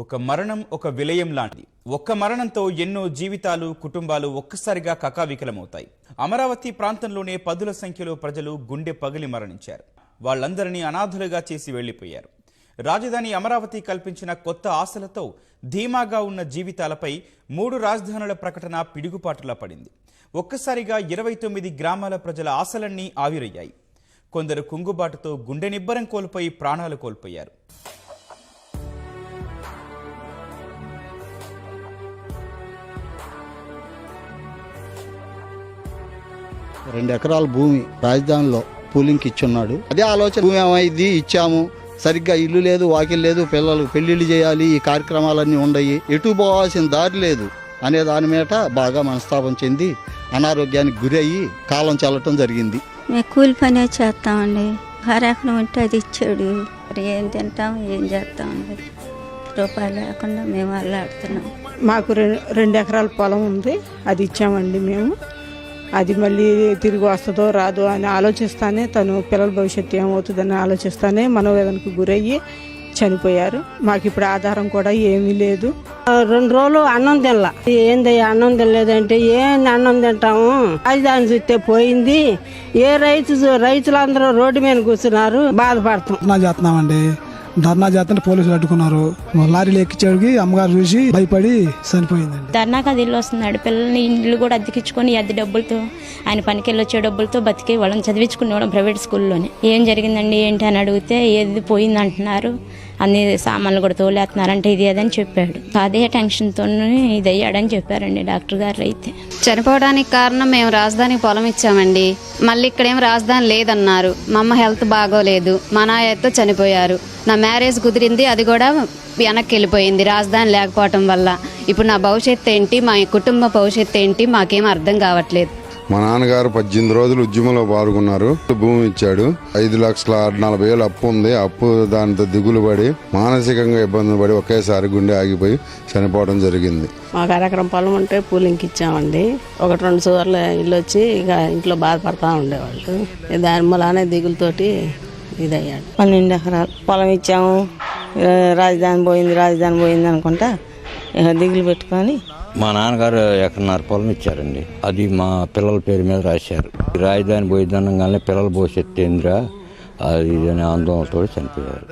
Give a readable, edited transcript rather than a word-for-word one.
ఒక మరణం ఒక విలయం లాంటిది. ఒక్క మరణంతో ఎన్నో జీవితాలు, కుటుంబాలు ఒక్కసారిగా కకావికలమవుతాయి. అమరావతి ప్రాంతంలోనే పదుల సంఖ్యలో ప్రజలు గుండె పగిలి మరణించారు. వాళ్ళందరినీ అనాథలుగా చేసి వెళ్లిపోయారు. రాజధాని అమరావతి కల్పించిన కొత్త ఆశలతో ధీమాగా ఉన్న జీవితాలపై 3 రాజధానుల ప్రకటన పిడుగుపాటులా పడింది. ఒక్కసారిగా 29 గ్రామాల ప్రజల ఆశలన్నీ ఆవిరయ్యాయి. కొందరు కుంగుబాటుతో గుండె నిబ్బరం కోల్పోయి ప్రాణాలు కోల్పోయారు. రెండు ఎకరాల భూమి రాజధానిలో పూలింగ్కి ఇచ్చున్నాడు. అదే ఆలోచన, భూమి ఏమైంది, ఇచ్చాము, సరిగ్గా ఇల్లు లేదు, వాకిల్ లేదు, పిల్లలకు పెళ్లిళ్ళు చేయాలి, ఈ కార్యక్రమాలన్నీ ఉండయి, ఎటు పోవాల్సిన దారి లేదు అనే దాని మీద బాగా మనస్తాపం చెంది అనారోగ్యానికి గురి అయ్యి కాలం చల్లటం జరిగింది. మేము కూలి పనే చేస్తామండి. భార్యకం ఉంటే అది ఇచ్చాడు, ఏం తింటాం, ఏం చేస్తామండి. రూపాయలు లేకుండా మేము అల్లాడుతున్నాం. మాకు 2 ఎకరాల పొలం ఉంది, అది ఇచ్చామండి మేము. అది మళ్ళీ తిరిగి వస్తుందో రాదో అని ఆలోచిస్తానే, తను పిల్లల భవిష్యత్తు ఏమవుతుందని ఆలోచిస్తానే మనోవేదనకు గురయ్యి చనిపోయారు. మాకు ఇప్పుడు ఆధారం కూడా ఏమీ లేదు. 2 రోజులు అన్నం తినలా. ఏందయ్యా అన్నం తినలేదంటే, ఏంది అన్నం తింటాము, రాజధాని చూస్తే పోయింది. ఏ రైతులందరూ రోడ్డు మీద కూర్చున్నారు, బాధపడతాం. చేస్తున్నామండి. ధర్నా చేస్తుంటే పోలీసులు అడ్డుకున్నారు. లారీలు ఎక్కించేడికి అమ్మగారు చూసి భయపడి చనిపోయిందండి. ధర్నాకు అది ఇల్లు వస్తున్నాడు. పిల్లల్ని ఇల్లు కూడా అద్దెకిచ్చుకొని అద్దె డబ్బులతో, ఆయన పనికి వెళ్ళి వచ్చే డబ్బులతో బతికే వాళ్ళని చదివించుకునేవాళ్ళం ప్రైవేట్ స్కూల్లోనే. ఏం జరిగిందండి ఏంటి అని అడిగితే, ఏది పోయింది అంటున్నారు, అన్ని సామాన్లు కూడా తోలేస్తున్నారంటే ఇది అదని చెప్పాడు. అదే టెన్షన్తో ఇది అయ్యాడని చెప్పారండి డాక్టర్ గారు. అయితే చనిపోవడానికి కారణం, మేము రాజధానికి పొలం ఇచ్చామండి, మళ్ళీ ఇక్కడేం రాజధాని లేదన్నారు. మా అమ్మ హెల్త్ బాగోలేదు, మా నాయనతో చనిపోయారు. నా మ్యారేజ్ కుదిరింది, అది కూడా వెనక్కి వెళ్ళిపోయింది రాజధాని లేకపోవటం వల్ల. ఇప్పుడు నా భవిష్యత్తు ఏంటి, మా కుటుంబ భవిష్యత్తు ఏంటి, మాకేం అర్థం కావట్లేదు. మా నాన్నగారు 18 రోజులు ఉద్యమంలో పాల్గొన్నారు. భూమి ఇచ్చాడు. 5,40,000 అప్పు ఉంది. అప్పు దానితో దిగులు పడి మానసికంగా ఇబ్బంది పడి ఒకేసారి గుండె ఆగిపోయి చనిపోవడం జరిగింది. మాకు 1 ఎకరం పొలం ఉంటే పూలింగ్కి ఇచ్చామండి. 1-2 సార్లు ఇల్లు వచ్చి ఇక ఇంట్లో బాధపడతా ఉండేవాళ్ళు. దాని వల్లనే దిగులతోటి ఇదయ్యాడు. 12 ఎకరాలు పొలం ఇచ్చాము. రాజధాని పోయింది అనుకుంటా దిగులు పెట్టుకొని మా నాన్నగారు 1.5 ఎకరం పొలం ఇచ్చారండి. అది మా పిల్లల పేరు మీద రాశారు. రాజధాని పోయిద్దనగానే పిల్లల భవిష్యత్తు ఏంద్రా అది ఆందోళనతో చనిపోయారు.